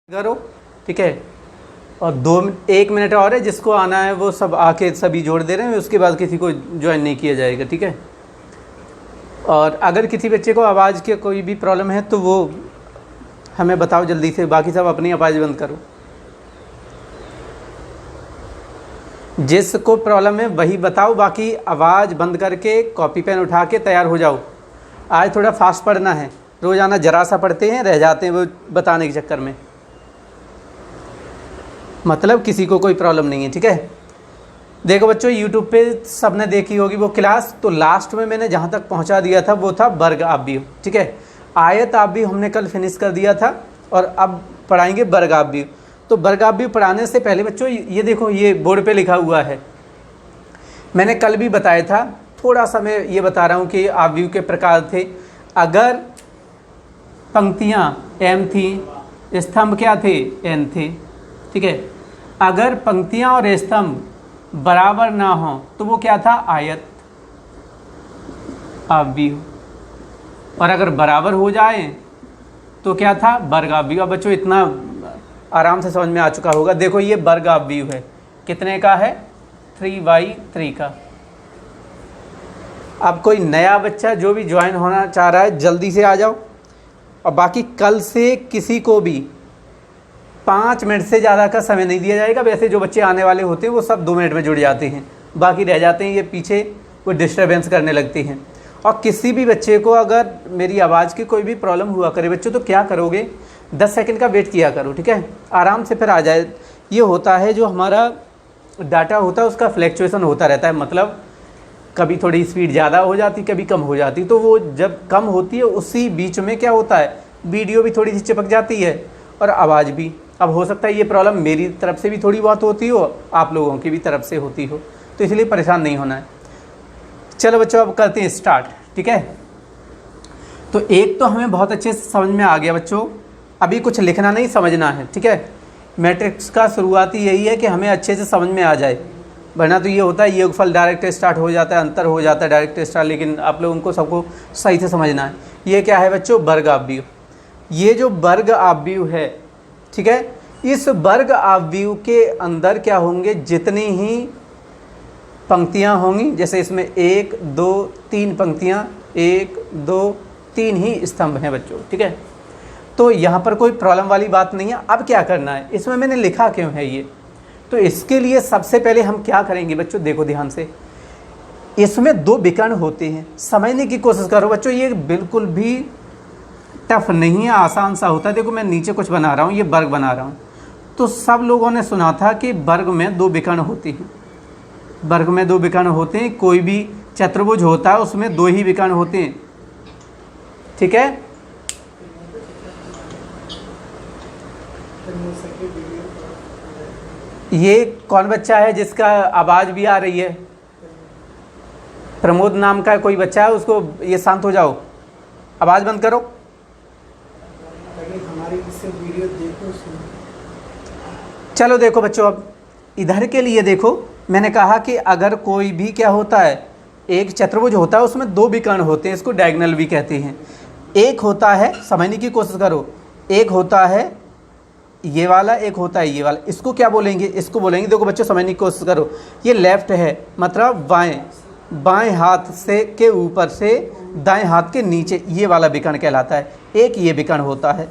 करो, ठीक है। और 1 मिनट और है, जिसको आना है वो सब आके सभी जोड़ दे रहे हैं, उसके बाद किसी को ज्वाइन नहीं किया जाएगा, ठीक है। और अगर किसी बच्चे को आवाज़ की कोई भी प्रॉब्लम है तो वो हमें बताओ जल्दी से, बाकी सब अपनी आवाज़ बंद करो। जिसको प्रॉब्लम है वही बताओ, बाकी आवाज़ बंद करके कॉपी पेन उठा के तैयार हो जाओ। आज थोड़ा फास्ट पढ़ना है, रोज़ाना जरा सा पढ़ते हैं, रह जाते हैं वो बताने के चक्कर में। मतलब किसी को कोई प्रॉब्लम नहीं है, ठीक है। देखो बच्चों, यूट्यूब पे सबने देखी होगी वो क्लास, तो लास्ट में मैंने जहाँ तक पहुँचा दिया था वो था वर्ग आव्यूह, ठीक है। आयत आव्यूह हमने कल फिनिश कर दिया था और अब पढ़ाएंगे वर्ग आव्यूह। तो वर्ग आव्यूह पढ़ाने से पहले बच्चों ये देखो, ये बोर्ड पे लिखा हुआ है, मैंने कल भी बताया था। थोड़ा सा मैं ये बता रहा हूँ कि आव्यूह के प्रकार थे। अगर पंक्तियाँ m थी, स्तंभ क्या थे, n थे, ठीक है। अगर पंक्तियाँ और स्तंभ बराबर ना हो तो वो क्या था, आयत आव्यूह। और अगर बराबर हो जाए तो क्या था, वर्ग आव्यूह। अब बच्चों इतना आराम से समझ में आ चुका होगा। देखो ये वर्ग आव्यूह है, कितने का है, 3/3 का। अब कोई नया बच्चा जो भी ज्वाइन होना चाह रहा है जल्दी से आ जाओ। और बाकी कल से किसी को भी 5 मिनट से ज़्यादा का समय नहीं दिया जाएगा। वैसे जो बच्चे आने वाले होते हैं वो सब 2 मिनट में जुड़ जाते हैं, बाकी रह जाते हैं ये पीछे, वो डिस्टर्बेंस करने लगते हैं। और किसी भी बच्चे को अगर मेरी आवाज़ की कोई भी प्रॉब्लम हुआ करे बच्चों, तो क्या करोगे, 10 सेकंड का वेट किया करो, ठीक है। आराम से फिर आ जाए। ये होता है जो हमारा डाटा होता है उसका फ्लैक्चुएसन होता रहता है, मतलब कभी थोड़ी स्पीड ज़्यादा हो जाती, कभी कम हो जाती। तो वो जब कम होती है उसी बीच में क्या होता है, वीडियो भी थोड़ी सी चिपक जाती है और आवाज़ भी। अब हो सकता है ये प्रॉब्लम मेरी तरफ से भी थोड़ी बहुत होती हो, आप लोगों की भी तरफ से होती हो, तो इसलिए परेशान नहीं होना है। चलो बच्चों अब करते हैं स्टार्ट, ठीक है। तो एक तो हमें बहुत अच्छे से समझ में आ गया बच्चों, अभी कुछ लिखना नहीं, समझना है, ठीक है। मैट्रिक्स का शुरुआती यही है कि हमें अच्छे से समझ में आ जाए, वरना तो ये होता है योगफल डायरेक्ट स्टार्ट हो जाता है, अंतर हो जाता है डायरेक्ट स्टार्ट, लेकिन आप लोगों को सबको सही से समझना है। ये क्या है बच्चों, वर्ग आव्यूह। ये जो वर्ग आव्यूह है, ठीक है, इस वर्ग आव्यूह के अंदर क्या होंगे, जितनी ही पंक्तियां होंगी, जैसे इसमें 1 2 3 पंक्तियां, 1 2 3 ही स्तंभ हैं बच्चों, ठीक है। तो यहाँ पर कोई प्रॉब्लम वाली बात नहीं है। अब क्या करना है, इसमें मैंने लिखा क्यों है ये, तो इसके लिए सबसे पहले हम क्या करेंगे बच्चों, देखो ध्यान से। इसमें 2 विकर्ण होते हैं, समझने की कोशिश करो बच्चों, ये बिल्कुल भी टफ नहीं है, आसान सा होता है। देखो मैं नीचे कुछ बना रहा हूँ, ये वर्ग बना रहा हूँ। तो सब लोगों ने सुना था कि वर्ग में 2 विकर्ण होते हैं, वर्ग में 2 विकर्ण होते हैं। कोई भी चतुर्भुज होता है उसमें 2 ही विकर्ण होते हैं, ठीक है। ये कौन बच्चा है जिसका आवाज़ भी आ रही है, प्रमोद नाम का कोई बच्चा है, उसको ये शांत हो जाओ, आवाज़ बंद करो। हमारी वीडियो देखो। चलो देखो बच्चों, अब इधर के लिए देखो, मैंने कहा कि अगर कोई भी क्या होता है, एक चतुर्भुज होता है उसमें 2 विकर्ण होते हैं, इसको डायगोनल भी कहते हैं। एक होता है, समझने की कोशिश करो, एक होता है ये वाला, एक होता है ये वाला, इसको क्या बोलेंगे, इसको बोलेंगे, देखो बच्चों समझने की कोशिश करो, ये लेफ्ट है मतलब बाएं हाथ से के ऊपर से दाएं हाथ के नीचे, ये वाला विकर्ण कहलाता है, एक ये विकर्ण होता है।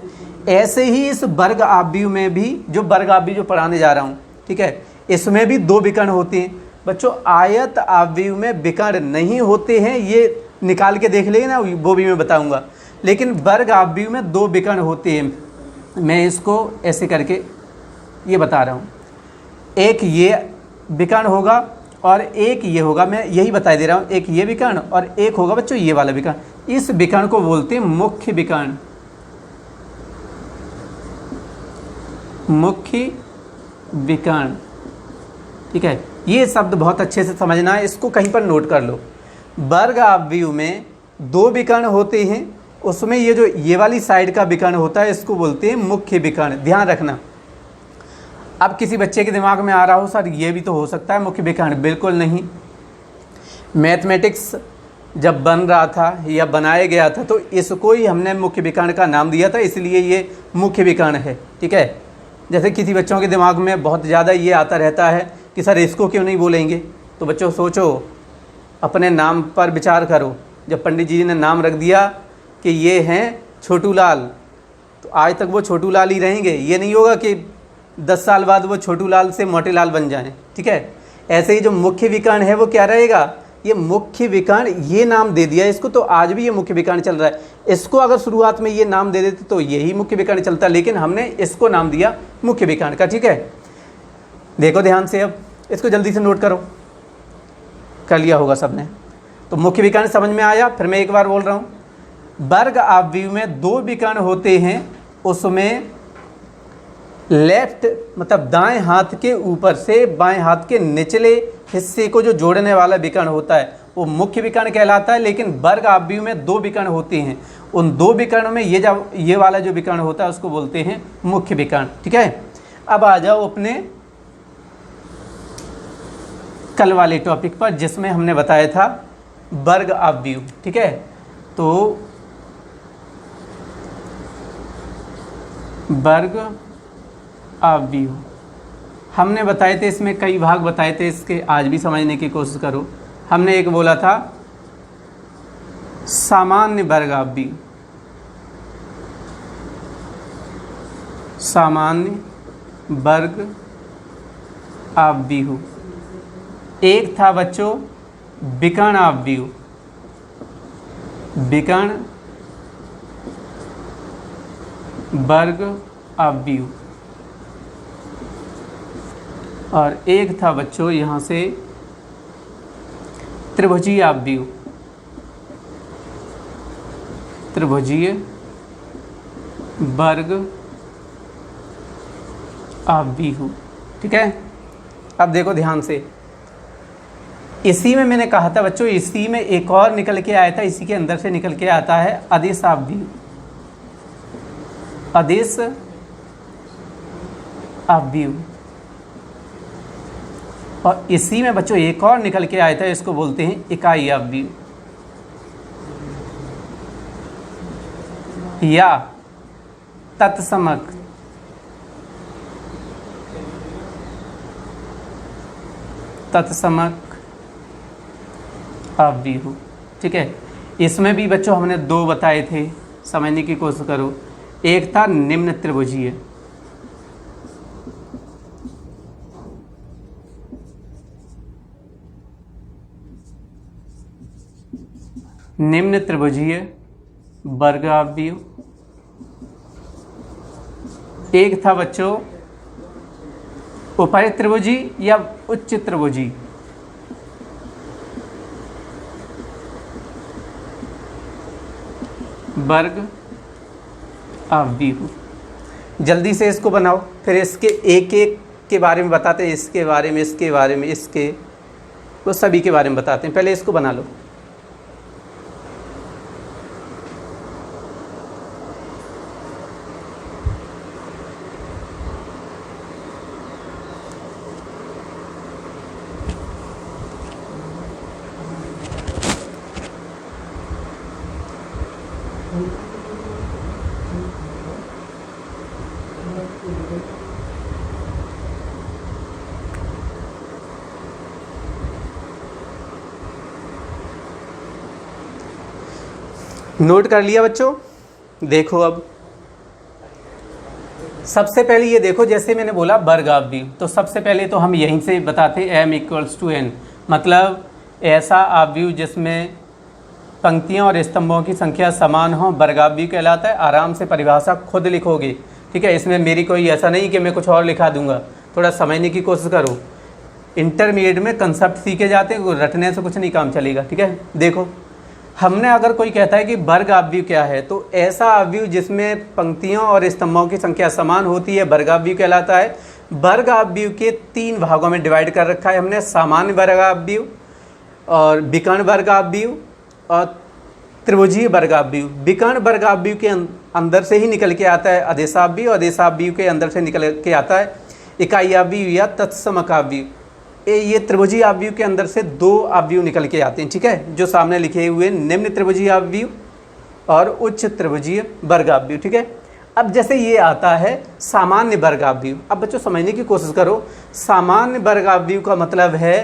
ऐसे ही इस वर्ग आव्यूह में भी, जो वर्ग आव्यूह जो पढ़ाने जा रहा हूँ, ठीक है, इसमें भी 2 विकर्ण होते हैं बच्चों। आयत आव्यूह में विकर्ण नहीं होते हैं, ये निकाल के देख लेंगे ना, वो भी मैं बताऊँगा। लेकिन वर्ग आव्यूह में 2 विकर्ण होते हैं, मैं इसको ऐसे करके ये बता रहा हूँ। एक ये विकर्ण होगा और एक ये होगा, मैं यही बता दे रहा हूँ, एक ये विकर्ण और एक होगा बच्चों ये वाला विकर्ण। इस विकर्ण को बोलते हैं मुख्य विकर्ण, मुख्य विकर्ण, ठीक है। ये शब्द बहुत अच्छे से समझना है, इसको कहीं पर नोट कर लो। वर्ग आव्यूह में 2 विकर्ण होते हैं, उसमें ये वाली साइड का विकर्ण होता है, इसको बोलते हैं मुख्य विकर्ण, ध्यान रखना। अब किसी बच्चे के दिमाग में आ रहा हो, सर ये भी तो हो सकता है मुख्य विकर्ण, बिल्कुल नहीं। मैथमेटिक्स जब बन रहा था या बनाया गया था तो इसको ही हमने मुख्य विकर्ण का नाम दिया था, इसलिए ये मुख्य विकर्ण है, ठीक है। जैसे किसी बच्चों के दिमाग में बहुत ज़्यादा ये आता रहता है कि सर इसको क्यों नहीं बोलेंगे, तो बच्चों सोचो, अपने नाम पर विचार करो। जब पंडित जी ने नाम रख दिया कि ये हैं छोटू लाल, तो आज तक वो छोटू लाल ही रहेंगे। ये नहीं होगा कि 10 साल बाद वो छोटू लाल से मोटे लाल बन जाएं, ठीक है। ऐसे ही जो मुख्य विकर्ण है वो क्या रहेगा, ये मुख्य विकर्ण, ये नाम दे दिया इसको, तो आज भी ये मुख्य विकर्ण चल रहा है। इसको अगर शुरुआत में ये नाम दे देते तो यही मुख्य विकर्ण चलता, लेकिन हमने इसको नाम दिया मुख्य विकर्ण का, ठीक है। देखो ध्यान से, अब इसको जल्दी से नोट करो, कर लिया होगा सबने। तो मुख्य विकर्ण समझ में आया। फिर मैं एक बार बोल रहा हूँ, वर्ग आव्यूह में 2 विकर्ण होते हैं, उसमें लेफ्ट मतलब दाएं हाथ के ऊपर से बाएं हाथ के निचले हिस्से को जो जोड़ने वाला विकर्ण होता है वो मुख्य विकर्ण कहलाता है। लेकिन वर्ग आव्यूह में 2 विकर्ण होते हैं, उन 2 विकर्ण में ये वाला जो विकर्ण होता है उसको बोलते हैं मुख्य विकर्ण, ठीक है। अब आ जाओ अपने कल वाले टॉपिक पर, जिसमें हमने बताया था वर्ग आव्यूह, ठीक है। तो वर्ग आव्यूह हमने बताए थे, इसमें कई भाग बताए थे, इसके आज भी समझने की कोशिश करो। हमने एक बोला था सामान्य वर्ग आव्यूह, सामान्य वर्ग आव्यूह। एक था बच्चों विकर्ण आव्यूह, विकर्ण वर्ग आव्यूह, और एक था बच्चों यहाँ से त्रिभुजीय आव्यूह, त्रिभुजीय वर्ग आव्यूह, ठीक है। अब देखो ध्यान से, इसी में मैंने कहा था बच्चों, इसी में एक और निकल के आया था, इसी के अंदर से निकल के आता है अदिश आव्यूह, अदिश आव्यूह। और इसी में बच्चों एक और निकल के आया था, इसको बोलते हैं इकाई आव्यूह या तत्समक, तत्समक आव्यूह, ठीक है। इसमें भी बच्चों हमने 2 बताए थे, समझने की कोशिश करो। एक था निम्न त्रिभुजीय, निम्न त्रिभुजीय वर्ग आव्यूह। एक था बच्चों उपरि त्रिभुजी या उच्च त्रिभुजी, वर्ग आव्यूह। जल्दी से इसको बनाओ, फिर इसके एक एक के बारे में बताते हैं, इसके बारे में, इसके बारे में, इसके, वो सभी के बारे में बताते हैं। पहले इसको बना लो। नोट कर लिया बच्चों? देखो अब सबसे पहले ये देखो, जैसे मैंने बोला वर्ग आव्यूह, तो सबसे पहले तो हम यहीं से बताते m = n, मतलब ऐसा आव्यूह जिसमें पंक्तियों और स्तंभों की संख्या समान हो वर्ग आव्यूह कहलाता है। आराम से परिभाषा खुद लिखोगे, ठीक है। इसमें मेरी कोई ऐसा नहीं कि मैं कुछ और लिखा दूंगा, थोड़ा समझने की कोशिश करो। इंटरमीडिएट में कंसेप्ट सीखे जाते हैं, रटने से कुछ नहीं काम चलेगा, ठीक है। देखो, हमने अगर कोई कहता है कि वर्ग आव्यूह क्या है, तो ऐसा आव्यूह जिसमें पंक्तियों और स्तंभों की संख्या समान होती है वर्ग आव्यूह कहलाता है। वर्ग आव्यूह के 3 भागों में डिवाइड कर रखा है हमने, सामान्य वर्ग आव्यूह और विकर्ण वर्ग आव्यूह और त्रिभुजीय वर्ग आव्यूह। विकर्ण वर्ग आव्यूह के अंदर से ही निकल के आता है अदिश आव्यूह, और अदिश आव्यूह के अंदर से निकल के आता है इकाई आव्यूह या तत्समक आव्यूह। ये त्रिभुजीय आव्यूह के अंदर से 2 आव्यूह निकल के आते हैं, ठीक है, जो सामने लिखे हुए निम्न त्रिभुजीय आव्यूह और उच्च त्रिभुजीय वर्ग आव्यूह, ठीक है। अब जैसे ये आता है सामान्य वर्गाव्यूह। अब बच्चों समझने की कोशिश करो, सामान्य वर्गाव्यूह का मतलब है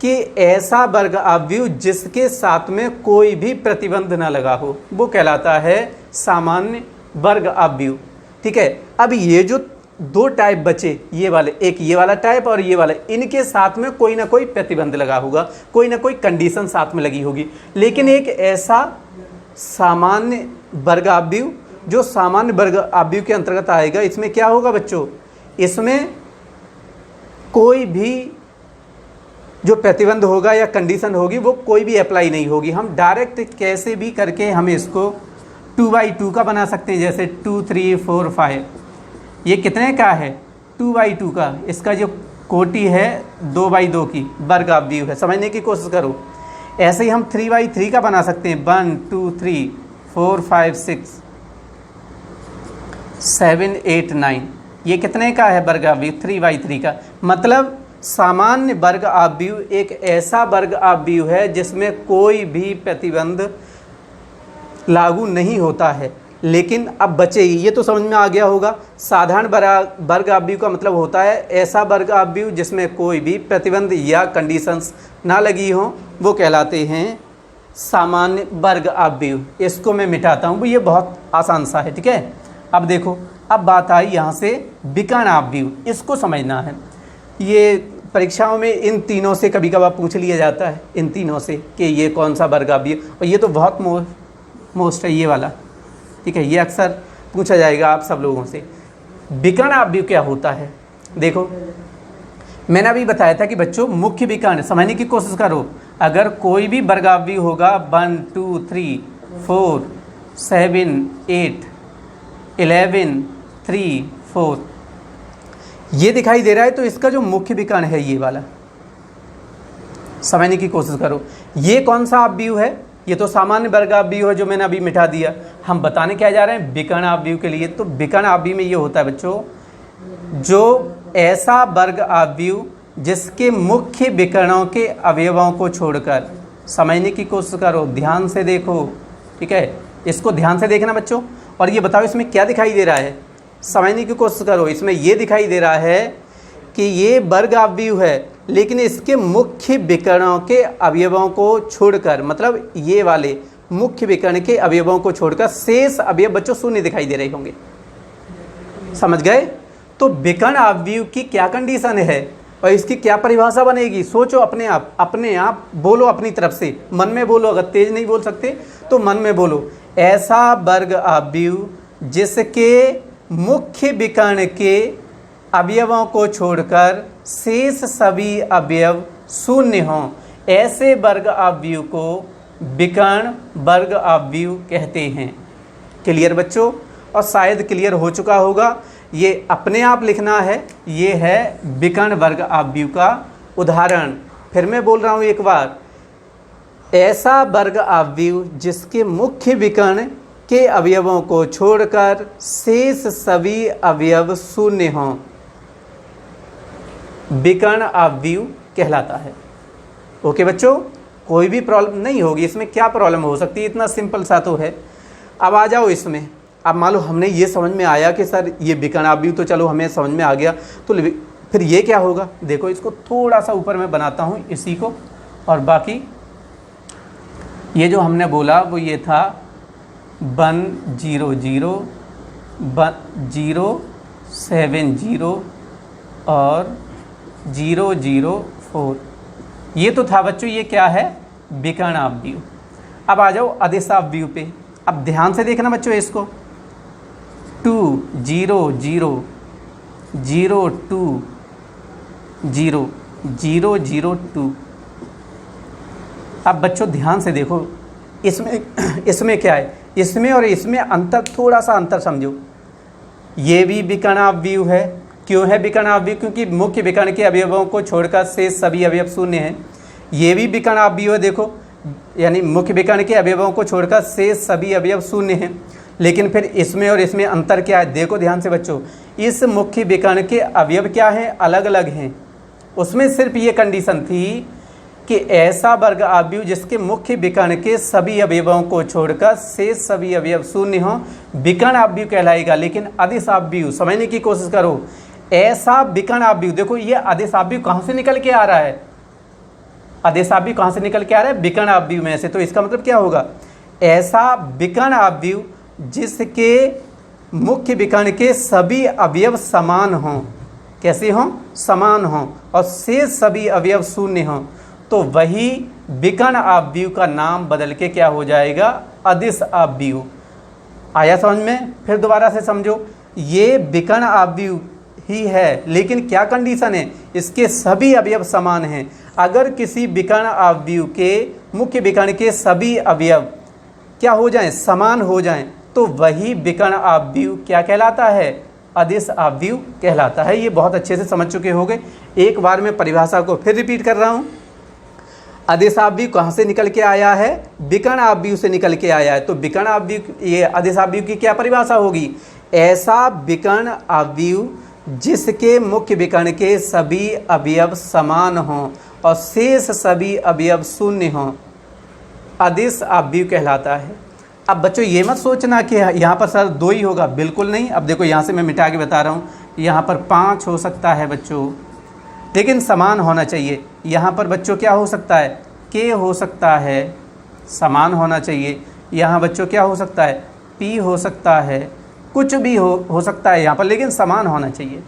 कि ऐसा वर्गाव्यूह जिसके साथ में कोई भी प्रतिबंध ना लगा हो, वो कहलाता है सामान्य वर्गाव्यूह। ठीक है, अब ये जो दो टाइप बचे, ये वाले, एक ये वाला टाइप और ये वाला, इनके साथ में कोई ना कोई प्रतिबंध लगा होगा, कोई ना कोई कंडीशन साथ में लगी होगी। लेकिन एक ऐसा सामान्य वर्गाव्यूह जो सामान्य वर्गाव्यूह के अंतर्गत आएगा, इसमें क्या होगा बच्चों, इसमें कोई भी जो प्रतिबंध होगा या कंडीशन होगी वो कोई भी अप्लाई नहीं होगी। हम डायरेक्ट कैसे भी करके हम इसको 2/2 का बना सकते हैं, जैसे 2, 3, 4, 5। ये कितने का है, 2/2 का। इसका जो कोटि है 2/2 की वर्गाव्यूह है, समझने की कोशिश करो। ऐसे ही हम 3/3 का बना सकते हैं, 1, 2, 3, 4, 5, 6, 7, 8, 9। ये कितने का है वर्गाव्यूह, 3/3 का। मतलब सामान्य वर्गाव्यूह एक ऐसा वर्गाव्यूह है जिसमें कोई भी प्रतिबंध लागू नहीं होता है। लेकिन अब बचे, ये तो समझ में आ गया होगा, साधारण वर्गाव्यूह का मतलब होता है ऐसा वर्गाव्यूह जिसमें कोई भी प्रतिबंध या कंडीशंस ना लगी हो, वो कहलाते हैं सामान्य वर्गाव्यूह। इसको मैं मिटाता हूँ, ये बहुत आसान सा है। ठीक है, अब देखो, अब बात आई यहाँ से विकर्णाव्यूह। इसको समझना है। ये परीक्षाओं में इन तीनों से कभी कभार पूछ लिया जाता है, इन तीनों से, कि ये कौन सा वर्गाव्यूह, और ये तो बहुत मोस्ट है ये वाला। ठीक है, ये अक्सर पूछा जाएगा आप सब लोगों से। विकर्णाव्यूह क्या होता है, देखो मैंने अभी बताया था कि बच्चों मुख्य विकर्ण, समझने की कोशिश करो। अगर कोई भी वर्गाव्यूह होगा 1, 2, 3, 4, 7, 8, 11, 3, 4, ये दिखाई दे रहा है, तो इसका जो मुख्य विकर्ण है ये वाला, समझने की कोशिश करो। ये कौन सा अव्यूह है, ये तो सामान्य वर्गाव्यूह है जो मैंने अभी मिटा दिया। हम बताने क्या जा रहे हैं, विकर्णाव्यूह के लिए। तो विकर्णाव्यूह में ये होता है बच्चों, जो ऐसा वर्गाव्यूह जिसके मुख्य विकर्णों के अवयवों को छोड़कर, समझने की कोशिश करो, ध्यान से देखो। ठीक है, इसको ध्यान से देखना बच्चों, और ये बताओ इसमें क्या दिखाई दे रहा है, समझने की कोशिश करो। इसमें ये दिखाई दे रहा है कि ये वर्गाव्यूह है, लेकिन इसके मुख्य विकर्णों के अवयवों को छोड़कर, मतलब ये वाले मुख्य विकर्ण के अवयवों को छोड़कर शेष अवयव बच्चों शून्य दिखाई दे रहे होंगे। समझ गए? तो विकर्णाव्यूह की क्या कंडीशन है और इसकी क्या परिभाषा बनेगी, सोचो अपने आप बोलो, अपनी तरफ से मन में बोलो। अगर तेज नहीं बोल सकते तो मन में बोलो। ऐसा वर्गाव्यूह जिसके मुख्य विकर्ण के अवयवों को छोड़कर शेष सभी अवयव शून्य हों, ऐसे वर्गाव्यूह को विकर्ण वर्गाव्यूह कहते हैं। क्लियर बच्चों? और शायद क्लियर हो चुका होगा। ये अपने आप लिखना है, ये है विकर्ण वर्गाव्यूह का उदाहरण। फिर मैं बोल रहा हूँ एक बार, ऐसा वर्गाव्यूह जिसके मुख्य विकर्ण के अवयवों को छोड़कर शेष सभी अवयव शून्य हों, विकर्णाव्यूह कहलाता है। ओके बच्चों, कोई भी प्रॉब्लम नहीं होगी इसमें। क्या प्रॉब्लम हो सकती है, इतना सिंपल सा तो है। अब आ जाओ इसमें। अब मान लो हमने ये समझ में आया कि सर ये विकर्णाव्यूह तो चलो हमें समझ में आ गया, तो फिर ये क्या होगा। देखो इसको थोड़ा सा ऊपर मैं बनाता हूँ इसी को, और बाकी ये जो हमने बोला वो ये था 1, 0, 0, 0, 7, 0 और 0, 0, 4। ये तो था बच्चों, ये क्या है, विकर्णाव्यूह। अब आ जाओ अदिशाव्यूह पे। अब ध्यान से देखना बच्चों इसको। 2, 0, 0, 0, 2, 0, 0, 0, 2। अब बच्चों ध्यान से देखो, इसमें क्या है, इसमें और इसमें अंतर, थोड़ा सा अंतर समझो। ये भी विकर्णाव्यूह है। क्यों है विकर्णाव्यूह? क्योंकि मुख्य विकर्ण के अवयवों को छोड़कर शेष सभी अवयव शून्य हैं। ये भी विकर्णाव्यूह है, देखो, यानी मुख्य विकर्ण के अवयवों को छोड़कर शेष सभी अवयव शून्य हैं। लेकिन फिर इसमें और इसमें अंतर क्या है, देखो ध्यान से बच्चों। इस मुख्य विकर्ण के अवयव क्या हैं, अलग अलग हैं। उसमें सिर्फ ये कंडीशन थी कि ऐसा वर्ग आव्यूह जिसके मुख्य विकर्ण के सभी अवयवों को छोड़कर शेष सभी अवयव शून्य हों विकर्ण आव्यूह कहलाएगा। लेकिन अदिश आव्यूह, समझने की कोशिश करो, ऐसा विकर्ण आव्यूह, देखो ये अदिश आव्यूह कहाँ से निकल के आ रहा है, अदिश आव्यूह कहाँ से निकल के आ रहा है, विकर्ण आव्यूह में से। तो इसका मतलब क्या होगा, ऐसा विकर्ण आव्यूह जिसके मुख्य विकर्ण के सभी अवयव समान हों, कैसे हों, समान हों, और शेष सभी अवयव शून्य हों, तो वही विकर्ण आव्यूह का नाम बदल के क्या हो जाएगा, अदिश आव्यूह। आया समझ में? फिर दोबारा से समझो, ये विकर्ण आव्यूह ही है, लेकिन क्या कंडीशन है, इसके सभी अवयव समान हैं। अगर किसी विकर्ण आव्यूह के मुख्य विकर्ण के सभी अवयव क्या हो जाएं, समान हो जाएं, तो वही विकर्ण आव्यूह क्या कहलाता है, अदिश आव्यूह कहलाता है। ये बहुत अच्छे से समझ चुके होंगे। एक बार मैं परिभाषा को फिर रिपीट कर रहा हूँ। अदिश आव्यूह कहाँ से निकल के आया है, विकर्ण आव्यूह से निकल के आया है। तो विकर्ण आव्यूह, ये अदिश आव्यूह की क्या परिभाषा होगी, ऐसा विकर्ण आव्यूह जिसके मुख्य विकर्ण के सभी अवयव समान हों और शेष सभी अवयव शून्य हों, अदिश आव्यूह कहलाता है। अब बच्चों ये मत सोचना कि यहाँ पर सर 2 ही होगा, बिल्कुल नहीं। अब देखो यहाँ से मैं मिटा के बता रहा हूँ, यहाँ पर 5 हो सकता है बच्चों, लेकिन समान होना चाहिए। यहाँ पर बच्चों क्या हो सकता है, के हो सकता है, समान होना चाहिए। यहाँ बच्चों क्या हो सकता है, पी हो सकता है, कुछ भी हो सकता है यहाँ पर, लेकिन समान होना चाहिए।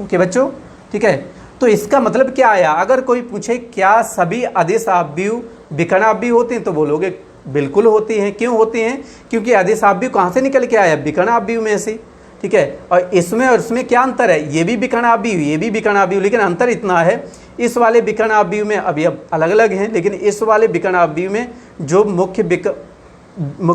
ओके बच्चों, ठीक है। तो इसका मतलब क्या आया, अगर कोई पूछे क्या सभी अदिश आव्यूह विकर्ण आव्यूह होते हैं, तो बोलोगे बिल्कुल होते हैं। क्यों होते हैं, क्योंकि अदिश आव्यूह कहाँ से निकल के आया, विकर्ण आव्यूह में से, ठीक है। और इसमें क्या अंतर है, ये भी विकर्ण आव्यूह, ये भी विकर्ण आव्यूह, लेकिन अंतर इतना है, इस वाले विकर्ण आव्यूह में अवयव अलग अलग हैं, लेकिन इस वाले विकर्ण आव्यूह में जो मुख्य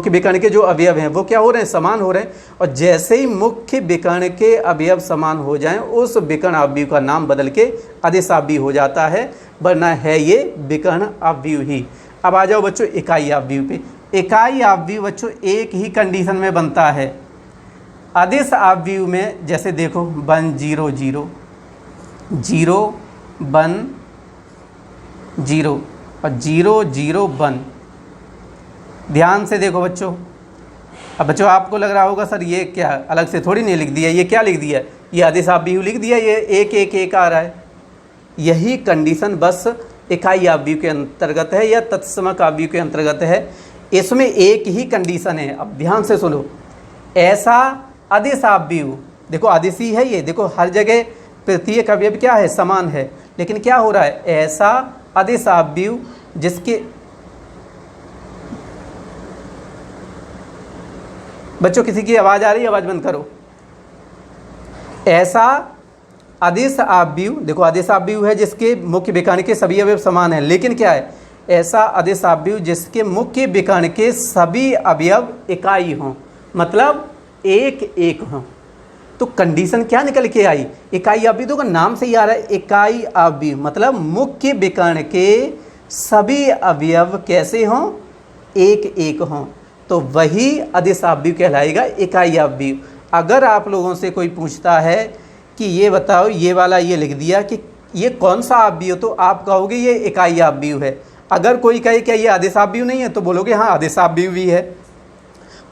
विकर्ण के जो अवयव हैं वो क्या हो रहे हैं, समान हो रहे हैं। और जैसे ही मुख्य विकर्ण के अवयव समान हो जाएं, उस विकर्ण आव्यूह का नाम बदल के अदिश आव्यूह हो जाता है, वरना है ये विकर्ण आव्यूह ही। अब आ जाओ बच्चों इकाई आव्यूह पे। इकाई आव्यूह बच्चों एक ही कंडीशन में बनता है। अदिश आव्यूह में जैसे देखो 1 0 0 0 1 0 और 0 0 1। ध्यान से देखो बच्चों। अब बच्चों आपको लग रहा होगा सर ये क्या, अलग से थोड़ी नहीं लिख दिया, ये क्या लिख दिया, ये अदिश आव्यूह लिख दिया, ये 1 1 1 आ रहा है। यही कंडीशन बस इकाई आव्यूह के अंतर्गत है या तत्समक आव्यूह के अंतर्गत है। इसमें एक ही कंडीशन है। अब ध्यान से सुनो, ऐसा अदिश आव्यूह, देखो अदिश ही है ये, देखो हर जगह प्रत्येक अवयव क्या है, समान है, लेकिन क्या हो रहा है, ऐसा अदिश आव्यूह जिसके, बच्चों किसी की आवाज़ आ रही है, आवाज़ बंद करो। ऐसा अदिश आव्यूह, देखो अदिश आव्यूह है जिसके मुख्य विकर्ण के सभी अवयव समान हैं, लेकिन क्या है, ऐसा अदिश आव्यूह जिसके मुख्य विकर्ण के सभी अवयव इकाई हों, मतलब 1 1 हों। तो कंडीशन क्या निकल के आई, इकाई आव्यूह, तो नाम से ही आ रहा है इकाई आव्यूह, मतलब मुख्य विकर्ण के सभी अवयव कैसे हों, 1 1 हों, तो वही अदिश आव्यूह कहलाएगा, इकाई आव्यूह। अगर आप लोगों से कोई पूछता है कि ये बताओ, ये वाला ये लिख दिया कि ये कौन सा आव्यूह, तो आप कहोगे ये इकाई आव्यूह है। अगर कोई कहे क्या ये अदिश आव्यूह नहीं है, तो बोलोगे हाँ अदिश आव्यूह भी है।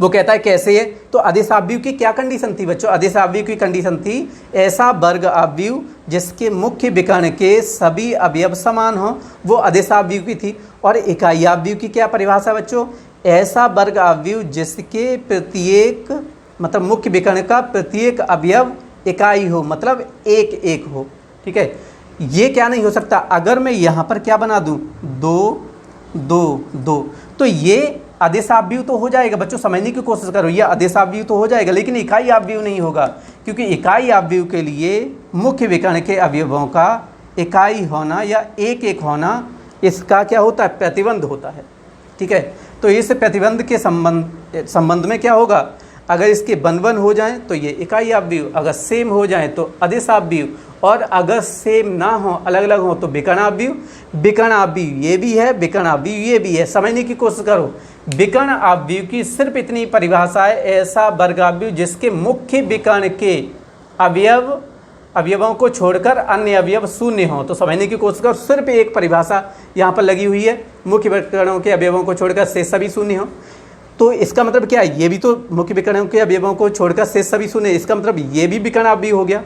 वो कहता है कैसे है, तो अदिश आव्यूह की क्या कंडीशन थी बच्चों, अदिश आव्यूह की कंडीशन थी ऐसा वर्ग आव्यूह जिसके मुख्य विकर्ण के सभी अवयव समान हों, वो अदिश आव्यूह की थी। और इकाई आव्यूह की क्या परिभाषा बच्चों, ऐसा वर्ग आव्यूह जिसके प्रत्येक, मतलब मुख्य विकर्ण का प्रत्येक अवयव इकाई हो, मतलब 1 1 हो, ठीक है। ये क्या नहीं हो सकता, अगर मैं यहाँ पर क्या बना दूँ 2 2 2, तो ये अदिश आव्यूह तो हो जाएगा। बच्चों समझने की कोशिश करो, ये अदिश आव्यूह तो हो जाएगा, लेकिन इकाई आव्यूह नहीं होगा, क्योंकि इकाई आव्यूह के लिए मुख्य विकर्ण के अवयवों का इकाई होना या 1 1 होना, इसका क्या होता है, प्रतिबंध होता है, ठीक है। तो इस प्रतिबंध के संबंध में क्या होगा, अगर इसके 1 1 हो जाएं तो ये इकाई आव्यूह, अगर सेम हो जाएं तो अदिश आव्यूह, और अगर सेम ना हो, अलग अलग हो, तो विकर्ण आव्यूह। विकर्ण आव्यूह ये भी है, विकर्ण आव्यूह ये भी है। समझने की कोशिश करो, विकर्ण आव्यूह की सिर्फ इतनी परिभाषा है, ऐसा वर्ग आव्यूह जिसके मुख्य विकर्ण के अवयव अवयवों को छोड़कर अन्य अवयव शून्य हों। तो समझने की कोशिश करो, सिर्फ एक परिभाषा यहाँ पर लगी हुई है, मुख्य विकरणों के अवयवों को छोड़कर शेष सभी शून्य हों। तो इसका मतलब क्या है, ये भी तो मुख्य विकरणों के अवयवों को छोड़कर शेष सभी शून्य, इसका मतलब ये भी विकर्ण अवयव हो गया।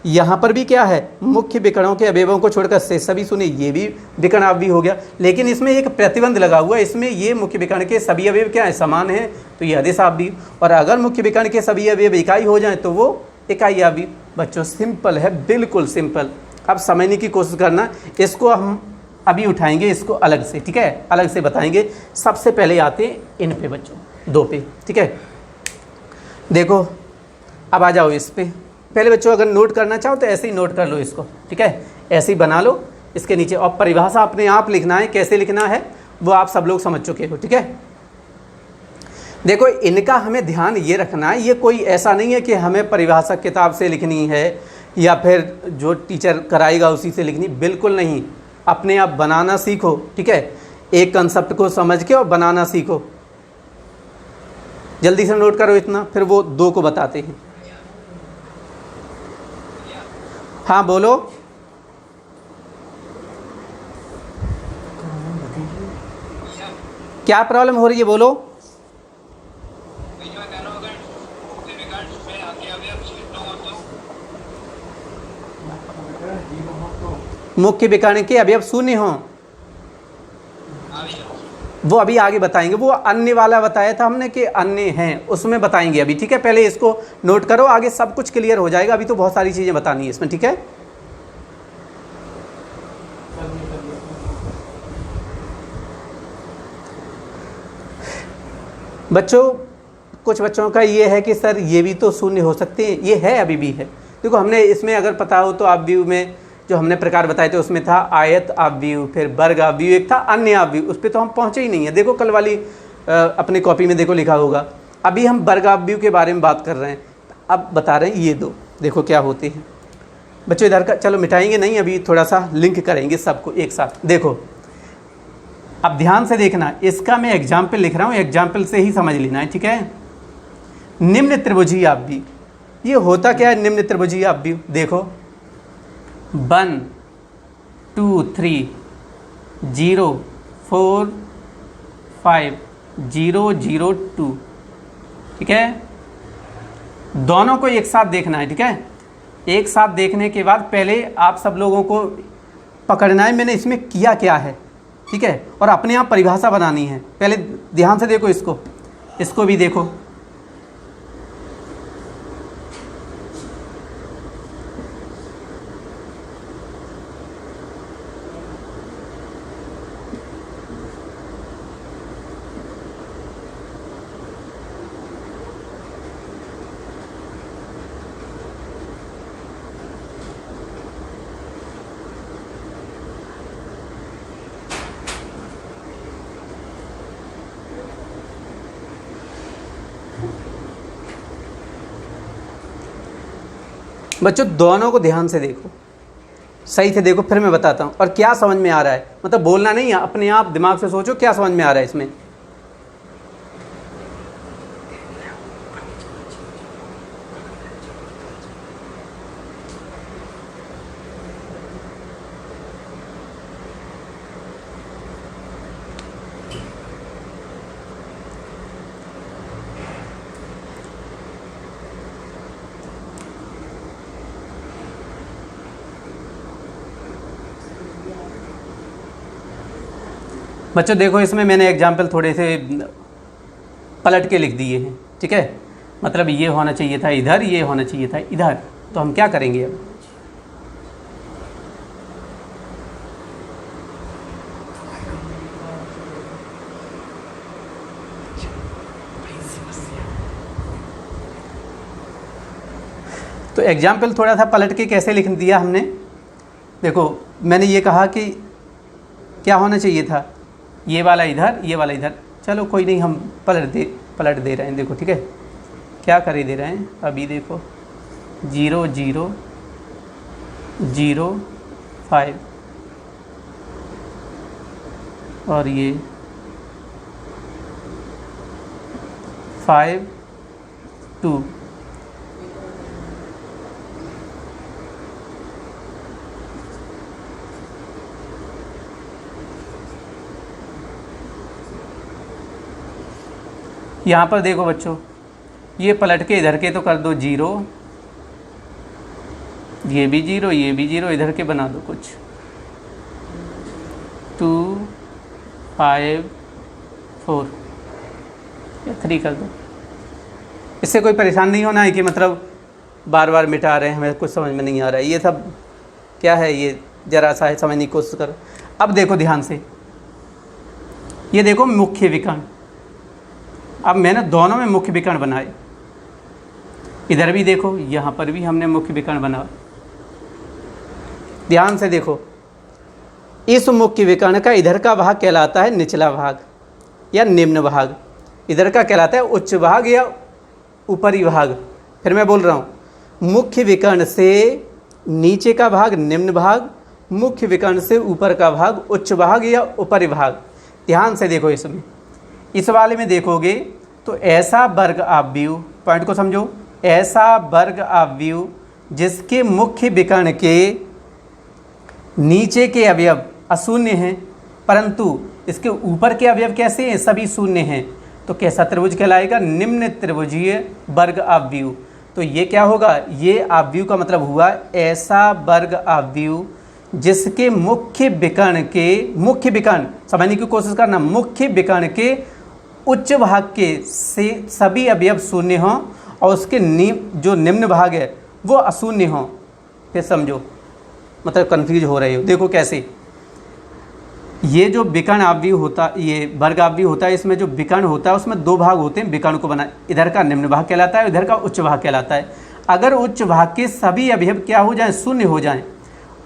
यहाँ पर भी क्या है, मुख्य विकरणों के अवयवों को छोड़कर शेष सभी शून्य, ये भी विकर्ण अवयव हो गया। लेकिन इसमें एक प्रतिबंध लगा हुआ है, इसमें ये मुख्य विकर्ण के सभी अवयव क्या है, समान है, तो ये अदिश अवयव। और अगर मुख्य विकर्ण के सभी अवयव इकाई हो जाए तो वो इकाई अवयव। बच्चों सिंपल है, बिल्कुल सिंपल। अब समझने की कोशिश करना, इसको हम अभी उठाएंगे, इसको अलग से, ठीक है, अलग से बताएंगे। सबसे पहले आते हैं इन पे बच्चों, 2 पे, ठीक है। देखो अब आ जाओ इस पे। पहले बच्चों अगर नोट करना चाहो तो ऐसे ही नोट कर लो इसको, ठीक है, ऐसे ही बना लो इसके नीचे। और परिभाषा अपने आप लिखना है, कैसे लिखना है वो आप सब लोग समझ चुके हो, ठीक है। देखो इनका हमें ध्यान ये रखना है, ये कोई ऐसा नहीं है कि हमें परिभाषा किताब से लिखनी है या फिर जो टीचर कराएगा उसी से लिखनी, बिल्कुल नहीं। अपने आप बनाना सीखो, ठीक है, एक कंसेप्ट को समझ के और बनाना सीखो। जल्दी से नोट करो इतना, फिर वो 2 को बताते हैं। हाँ बोलो। क्या प्रॉब्लम हो रही है, बोलो। मुख्य विकर्ण के अवयव शून्य हों, वो अभी आगे बताएंगे। वो अन्य वाला बताया था हमने कि अन्य हैं, उसमें बताएंगे अभी, ठीक है। पहले इसको नोट करो, आगे सब कुछ क्लियर हो जाएगा। अभी तो बहुत सारी चीज़ें बतानी है इसमें, ठीक है। बच्चों कुछ बच्चों का ये है कि सर ये भी तो शून्य हो सकते हैं, ये है, अभी भी है। देखो हमने इसमें अगर पता हो तो अवयव में जो हमने प्रकार बताए थे उसमें था आयत अवयव, फिर वर्ग अवयव, एक था अन्य अवयव, उस पर तो हम पहुँचे ही नहीं है। देखो कल वाली अपनी कॉपी में देखो लिखा होगा। अभी हम वर्ग अवयव के बारे में बात कर रहे हैं, अब बता रहे हैं ये 2 देखो क्या होते हैं। बच्चों इधर का चलो मिटाएंगे नहीं, अभी थोड़ा सा लिंक करेंगे सबको एक साथ। देखो अब ध्यान से देखना, इसका मैं एग्जाम्पल लिख रहा हूँ, एग्जाम्पल से ही समझ लेना है, ठीक है। निम्न त्रिभुजीय अवयव, ये होता क्या है निम्न त्रिभुजीय अवयव, देखो 1 2 3 0 4 5 0 0 2, ठीक है। दोनों को एक साथ देखना है, ठीक है। एक साथ देखने के बाद पहले आप सब लोगों को पकड़ना है मैंने इसमें किया क्या है, ठीक है, और अपने आप परिभाषा बनानी है। पहले ध्यान से देखो इसको भी देखो। बच्चों दोनों को ध्यान से देखो, सही से देखो, फिर मैं बताता हूँ। और क्या समझ में आ रहा है, मतलब बोलना नहीं है, अपने आप दिमाग से सोचो क्या समझ में आ रहा है इसमें। बच्चों देखो इसमें मैंने एग्जाम्पल थोड़े से पलट के लिख दिए हैं, ठीक है। मतलब ये होना चाहिए था इधर, ये होना चाहिए था इधर, तो हम क्या करेंगे अब। तो एग्जाम्पल थोड़ा सा पलट के कैसे लिख दिया हमने। देखो मैंने ये कहा कि क्या होना चाहिए था, ये वाला इधर, ये वाला इधर। चलो कोई नहीं, हम पलट दे रहे हैं। देखो ठीक है, क्या कर दे रहे हैं अभी, देखो 0 0 0 5 और ये 5 2। यहाँ पर देखो बच्चों, ये पलट के इधर के तो कर दो 0, ये भी 0, ये भी 0, इधर के बना दो कुछ 2 5 4 या 3 कर दो। इससे कोई परेशान नहीं होना है कि मतलब बार बार मिटा रहे हैं, हमें कुछ समझ में नहीं आ रहा है। ये सब क्या है, ये ज़रा सा है, समझने की कोशिश करो। अब देखो ध्यान से, ये देखो मुख्य विकर्ण। अब मैंने दोनों में मुख्य विकर्ण बनाए, इधर भी देखो, यहाँ पर भी हमने मुख्य विकर्ण बनाया। ध्यान से देखो, इस मुख्य विकर्ण का इधर का भाग कहलाता है निचला भाग या निम्न भाग, इधर का कहलाता है उच्च भाग या ऊपरी भाग। फिर मैं बोल रहा हूँ, मुख्य विकर्ण से नीचे का भाग निम्न भाग, मुख्य विकर्ण से ऊपर का भाग उच्च भाग या ऊपरी भाग। ध्यान से देखो, इसमें इस वाले में देखोगे तो ऐसा वर्ग आव्यूह, पॉइंट को समझो, ऐसा वर्ग आव्यूह जिसके मुख्य विकर्ण के नीचे के अवयव अशून्य हैं परंतु इसके ऊपर के अवयव कैसे हैं, सभी शून्य हैं, तो कैसा त्रिभुज कहलाएगा, निम्न त्रिभुजीय वर्ग आव्यूह। तो ये क्या होगा, ये आव्यूह का मतलब हुआ ऐसा वर्ग आव्यूह जिसके मुख्य विकर्ण के, मुख्य विकर्ण समझने की कोशिश करना, मुख्य विकर्ण के उच्च भाग के से सभी अवयव शून्य हों और उसके जो निम्न भाग है वो अशून्य हों। फिर समझो, मतलब कन्फ्यूज हो रहे हो। देखो कैसे, ये जो विकर्ण आव्यूह होता, ये वर्ग आव्यूह होता है, इसमें जो विकर्ण होता है उसमें दो भाग होते हैं विकर्ण को बना, इधर का निम्न भाग कहलाता है, इधर का उच्च भाग कहलाता है। अगर उच्च भाग के सभी अवयव क्या हो जाएं, शून्य हो जाएं,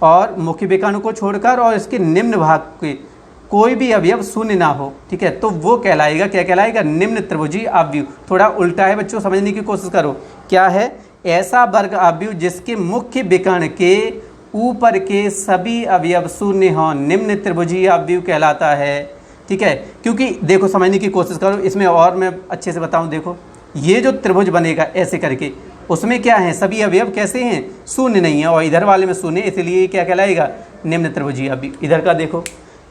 और मुख्य विकर्ण को छोड़कर और इसके निम्न भाग के कोई भी अवयव शून्य ना हो, ठीक है, तो वो कहलाएगा, क्या कहलाएगा, निम्न त्रिभुजीय आव्यूह। थोड़ा उल्टा है बच्चों, समझने की कोशिश करो। क्या है, ऐसा वर्ग आव्यूह जिसके मुख्य विकर्ण के ऊपर के सभी अवयव शून्य हों, निम्न त्रिभुजीय आव्यूह कहलाता है। ठीक है, क्योंकि देखो समझने की कोशिश करो, इसमें और मैं अच्छे से बताऊं। देखो ये जो त्रिभुज बनेगा ऐसे करके, उसमें क्या है, सभी अवयव कैसे हैं, शून्य नहीं है, और इधर वाले में शून्य, इसलिए क्या कहलाएगा, निम्न त्रिभुजीय आव्यूह। इधर का देखो,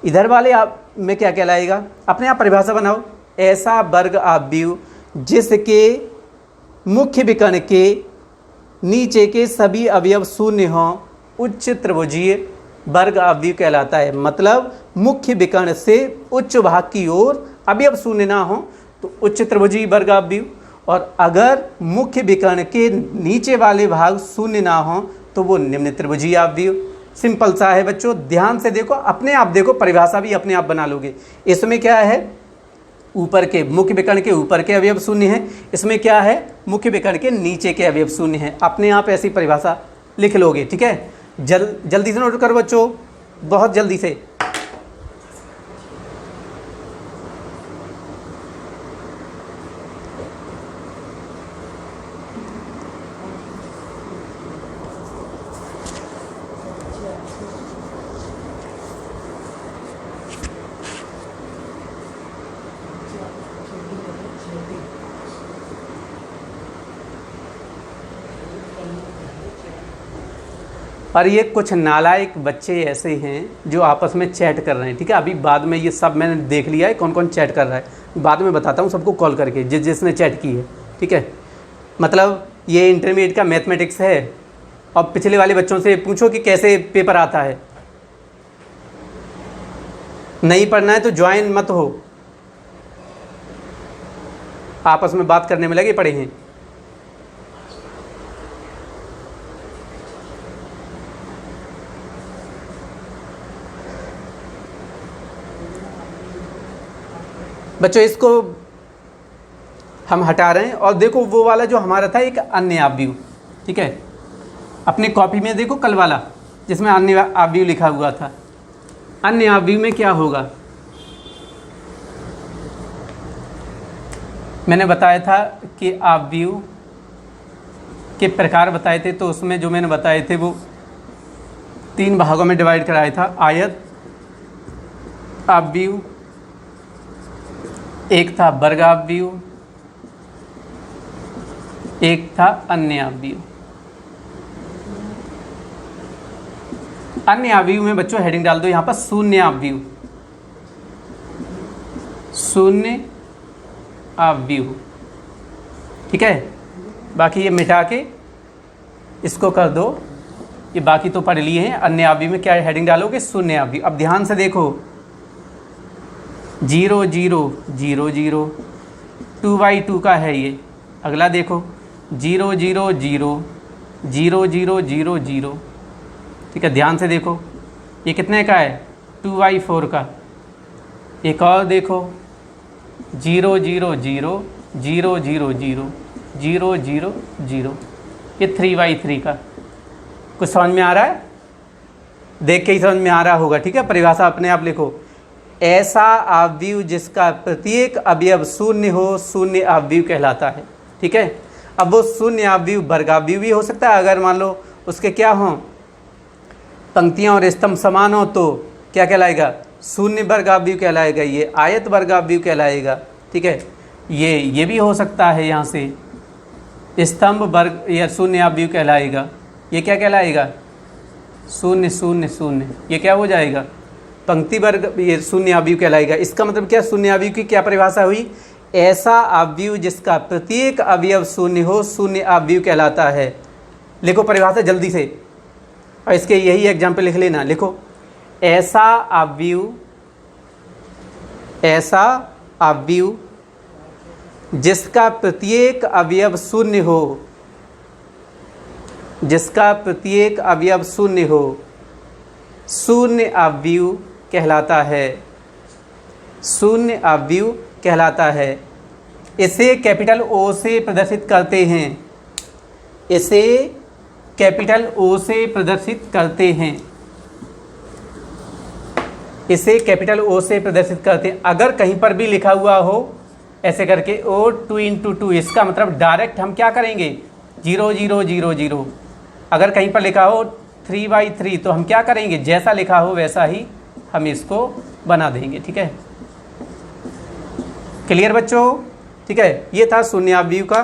इधर वाले आप में क्या कहलाएगा, अपने आप परिभाषा बनाओ, ऐसा वर्ग आव्यूह जिसके मुख्य विकर्ण के नीचे के सभी अवयव शून्य हों, उच्च त्रिभुजीय वर्ग आव्यूह कहलाता है। मतलब मुख्य विकर्ण से उच्च भाग की ओर अवयव शून्य ना हो तो उच्च त्रिभुजीय वर्ग आव्यूह, और अगर मुख्य विकर्ण के नीचे वाले भाग शून्य ना हो तो वो निम्न त्रिभुजीय आव्यूह। सिंपल सा है बच्चों, ध्यान से देखो, अपने आप देखो, परिभाषा भी अपने आप बना लोगे। इसमें क्या है, ऊपर के मुख्य विकर्ण के ऊपर के अवयव शून्य हैं, इसमें क्या है, मुख्य विकर्ण के नीचे के अवयव शून्य हैं। अपने आप ऐसी परिभाषा लिख लोगे। ठीक है, जल्दी से नोट करो बच्चों, बहुत जल्दी से। और ये कुछ नालायक बच्चे ऐसे हैं जो आपस में चैट कर रहे हैं। ठीक है, अभी बाद में ये सब मैंने देख लिया है कौन कौन चैट कर रहा है, बाद में बताता हूँ सबको कॉल करके जिसने चैट की है। ठीक है, मतलब ये इंटरमीडिएट का मैथमेटिक्स है, और पिछले वाले बच्चों से पूछो कि कैसे पेपर आता है। नहीं पढ़ना है तो ज्वाइन मत हो, आपस में बात करने में लगे पड़े हैं। बच्चों इसको हम हटा रहे हैं, और देखो वो वाला जो हमारा था एक अन्य आव्यूह। ठीक है, अपनी कॉपी में देखो कल वाला जिसमें अन्य आव्यूह लिखा हुआ था। अन्य आव्यूह में क्या होगा, मैंने बताया था कि आव्यूह के प्रकार बताए थे, तो उसमें जो मैंने बताए थे वो 3 भागों में डिवाइड कराया था। आयत आव्यूह, एक था वर्ग आव्यूह, एक था अन्य आव्यूह। अन्य आव्यूह में बच्चों हेडिंग डाल दो यहाँ पर शून्य आव्यूह, शून्य अवयव। ठीक है, बाकी ये मिटा के इसको कर दो, ये बाकी तो पढ़ लिए हैं। अन्य अवयव में क्या हेडिंग डालोगे? शून्य अवयव। अब ध्यान से देखो, 0 0 0 0 2/2 का है ये। अगला देखो 0 0 0 0 0 0 0। ठीक है, ध्यान से देखो ये कितने का है? 2/4 का। एक और देखो 0 0 0 0 0 0 0 0 0, ये 3/3 का। कुछ समझ में आ रहा है? देख के ही समझ में आ रहा होगा। ठीक है, परिभाषा अपने आप लिखो। ऐसा अवयव जिसका प्रत्येक अवयव शून्य हो, शून्य अवयव कहलाता है। ठीक है, अब वो शून्य अवयव वर्गावयव भी हो सकता है। अगर मान लो उसके क्या हों, पंक्तियाँ और स्तंभ समान हो तो क्या कहलाएगा? शून्य वर्गावयव कहलाएगा। ये आयत वर्गावयव कहलाएगा। ठीक है, ये भी हो सकता है, यहाँ से स्तंभ वर्ग या शून्य अवयव कहलाएगा। ये क्या कहलाएगा? शून्य शून्य शून्य। ये क्या हो जाएगा? पंक्ति वर्ग, ये शून्य अवयव कहलाएगा। इसका मतलब क्या? शून्य अवयव की क्या परिभाषा हुई? ऐसा अवयव जिसका प्रत्येक अवयव शून्य हो, शून्य अवयव कहलाता है। लिखो परिभाषा जल्दी से, और इसके यही एग्जाम्पल लिख लेना। लिखो ऐसा अवयव जिसका प्रत्येक अवयव शून्य हो, जिसका प्रत्येक अवयव शून्य हो, शून्य अवयव कहलाता है। शून्य अवयव कहलाता है। इसे कैपिटल ओ से प्रदर्शित करते हैं। इसे कैपिटल ओ से प्रदर्शित करते हैं। इसे कैपिटल ओ से प्रदर्शित करते हैं। अगर कहीं पर भी लिखा हुआ हो ऐसे करके O 2 × 2, इसका मतलब डायरेक्ट हम क्या करेंगे? 0 0 0 0। अगर कहीं पर लिखा हो 3/3 तो हम क्या करेंगे? जैसा लिखा हो वैसा ही हम इसको बना देंगे। ठीक है, क्लियर बच्चों? ठीक है, ये था शून्य अवयव का।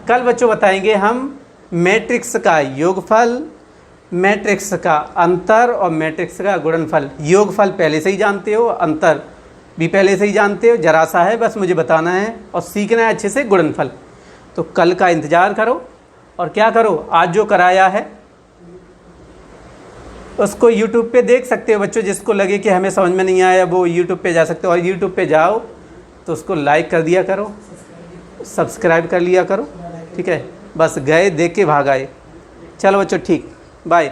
कल बच्चों बताएंगे हम मैट्रिक्स का योगफल, मैट्रिक्स का अंतर और मैट्रिक्स का गुणनफल। योगफल पहले से ही जानते हो, अंतर भी पहले से ही जानते हो, जरा सा है बस मुझे बताना है और सीखना है अच्छे से गुणनफल। तो कल का इंतज़ार करो और क्या करो, आज जो कराया है उसको YouTube पे देख सकते हो बच्चों। जिसको लगे कि हमें समझ में नहीं आया वो YouTube पे जा सकते हो, और YouTube पे जाओ तो उसको लाइक कर दिया करो, सब्सक्राइब कर लिया करो। ठीक है, बस गए देख के भाग आए। चलो बच्चों, ठीक, बाय।